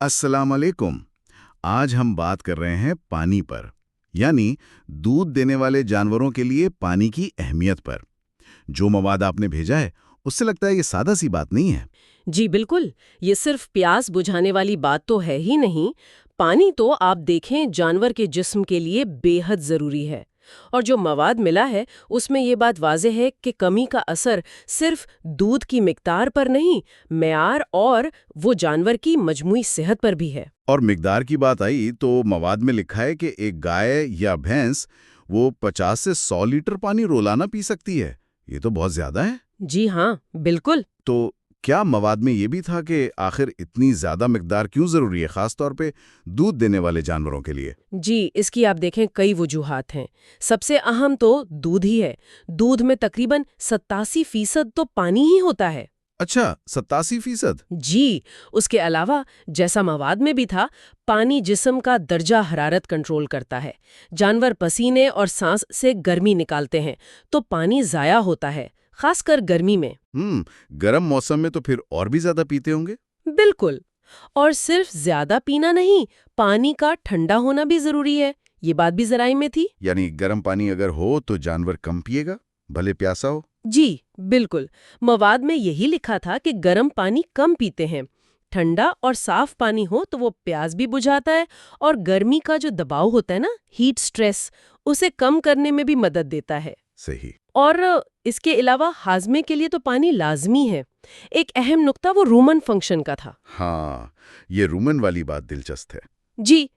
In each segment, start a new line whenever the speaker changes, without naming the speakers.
अस्सलाम वालेकुम। आज हम बात कर रहे हैं पानी पर, यानी दूध देने वाले जानवरों के लिए पानी की अहमियत पर। जो मवाद आपने भेजा है, उससे लगता है ये सादा सी बात नहीं है।
जी बिल्कुल। ये सिर्फ प्यास बुझाने वाली बात तो है ही नहीं। पानी तो आप देखें जानवर के जिस्म के लिए बेहद ज़रूरी है। और जो मवाद मिला है उसमें ये बात वाज़ेह है कि कमी का असर सिर्फ दूध की मिकदार पर नहीं, मेयार और वो जानवर की मजमूई सेहत पर भी है।
और मिकदार की बात आई तो मवाद में लिखा है कि एक गाय या भैंस वो 50 से 100 लीटर पानी रोजाना पी सकती है। ये तो बहुत ज्यादा है।
जी हाँ, बिल्कुल।
तो क्या मवाद में ये भी था कि आखिर इतनी ज्यादा मिकदार क्यों जरूरी है, खास तौर पे दूध देने वाले जानवरों के लिए?
जी, इसकी आप देखें कई वजूहात हैं। सबसे अहम तो दूध ही है। दूध में तकरीबन 87% तो पानी ही होता है।
अच्छा, 87%?
जी, उसके अलावा जैसा मवाद में भी था, पानी जिस्म का दर्जा हरारत कंट्रोल करता है। जानवर पसीने और सांस से गर्मी निकालते हैं, तो पानी ज़ाया होता है, खासकर गर्मी में।
गर्म मौसम में तो फिर और भी ज्यादा पीते होंगे।
बिल्कुल। और सिर्फ ज्यादा पीना नहीं, पानी का ठंडा होना भी जरूरी है। ये बात भी ज़राए में थी।
यानी गर्म पानी अगर हो तो जानवर कम पिएगा, भले प्यासा हो।
जी, बिल्कुल। मवाद में यही लिखा था कि गर्म पानी कम पीते हैं। ठंडा और साफ पानी हो तो वो प्यास भी बुझाता है और गर्मी का जो दबाव होता है ना, हीट स्ट्रेस, उसे कम करने में भी मदद देता है।
सही।
और इसके अलावा हाजमे के लिए तो पानी लाजमी है। एक अहम नुक्ता वो रूमन फंक्शन का था।
हाँ, ये रूमन वाली बात दिलचस्प है।
जी,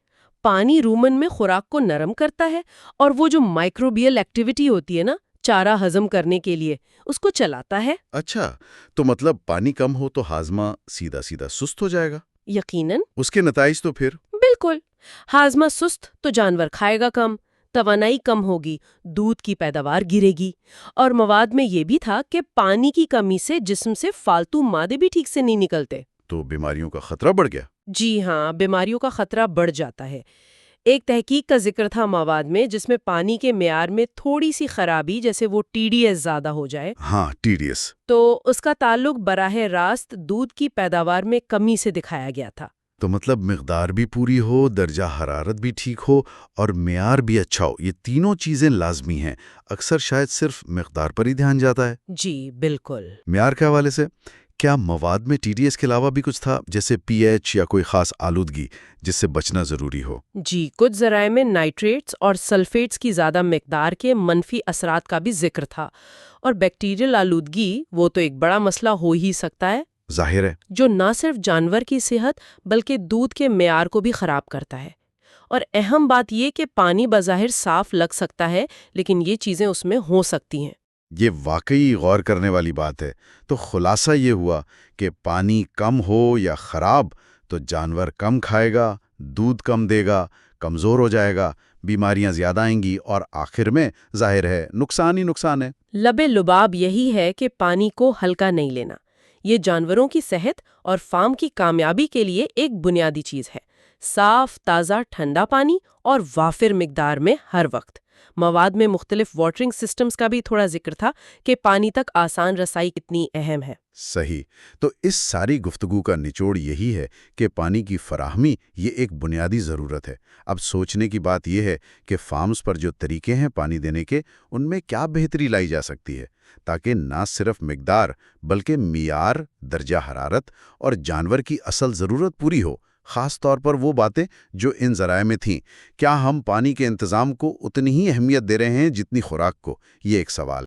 पानी रूमन में खुराक को नरम करता है और वो जो माइक्रोबियल एक्टिविटी होती है ना, चारा हजम करने के लिए, उसको चलाता है।
अच्छा, तो मतलब पानी कम हो तो हाजमा सीधा सीधा सुस्त हो जाएगा।
यकीनन।
उसके नताइज तो फिर?
बिल्कुल। हाजमा सुस्त तो जानवर खाएगा कम, तवानाई कम होगी, दूध की पैदावार गिरेगी। और मवाद में ये भी था कि पानी की कमी से जिस्म से फालतू मादे भी ठीक से नहीं निकलते।
तो बीमारियों का खतरा बढ़ गया।
जी हाँ, बीमारियों का खतरा बढ़ जाता है। एक तहकीक का जिक्र था मवाद में जिसमें पानी के मेयार में थोड़ी सी खराबी, जैसे वो टीडीएस ज्यादा हो जाए,
हाँ, टीडीएस।
तो उसका ताल्लुक बराह रास्त दूध की पैदावार में कमी से दिखाया गया था।
तो मतलब मिकदार भी पूरी हो, दर्जा हरारत भी ठीक हो और मेयार भी अच्छा हो, ये तीनों चीजें लाजमी हैं। अक्सर शायद सिर्फ मिकदार पर ही ध्यान जाता है।
जी बिल्कुल।
मेयार के हवाले से क्या मवाद में टीडीएस के अलावा भी कुछ था, जैसे पीएच या कोई खास आलूदगी जिससे बचना जरूरी हो?
जी, कुछ ज़राए में नाइट्रेट्स और सल्फेट्स की ज़्यादा मिकदार के मनफी असरात का भी जिक्र था। और बैक्टीरियल आलूदगी वो तो एक बड़ा मसला हो ही सकता है,
जाहिर है।
जो न सिर्फ जानवर की सेहत बल्कि दूध के मेयार को भी खराब करता है। और अहम बात ये कि पानी बज़ाहिर साफ लग सकता है, लेकिन ये चीज़ें उसमें हो सकती हैं।
ये वाकई गौर करने वाली बात है। तो खुलासा ये हुआ कि पानी कम हो या खराब तो जानवर कम खाएगा, दूध कम देगा, कमज़ोर हो जाएगा, बीमारियां ज़्यादा आएंगी और आखिर में जाहिर है नुकसान ही नुकसान है।
लबे लुबाब यही है कि पानी को हल्का नहीं लेना। ये जानवरों की सेहत और फार्म की कामयाबी के लिए एक बुनियादी चीज़ है। साफ, ताज़ा, ठंडा पानी और वाफिर मिकदार में हर वक्त। मवाद में मुख्तलिफ वाटरिंग सिस्टम्स का भी थोड़ा जिक्र था कि पानी तक आसान रसाई कितनी अहम है।
सही। तो इस सारी गुफ्तगू का निचोड़ यही है कि पानी की फराहमी ये एक बुनियादी ज़रूरत है। अब सोचने की बात यह है कि फार्म्स पर जो तरीके हैं पानी देने के, उनमें क्या बेहतरी लाई जा सकती है ताकि ना सिर्फ मिकदार बल्कि मियार, दर्जा हरारत और जानवर की असल ज़रूरत पूरी हो। ख़ास तौर पर वो बातें जो इन ज़राए में थीं। क्या हम पानी के इंतज़ाम को उतनी ही अहमियत दे रहे हैं जितनी खुराक को? ये एक सवाल।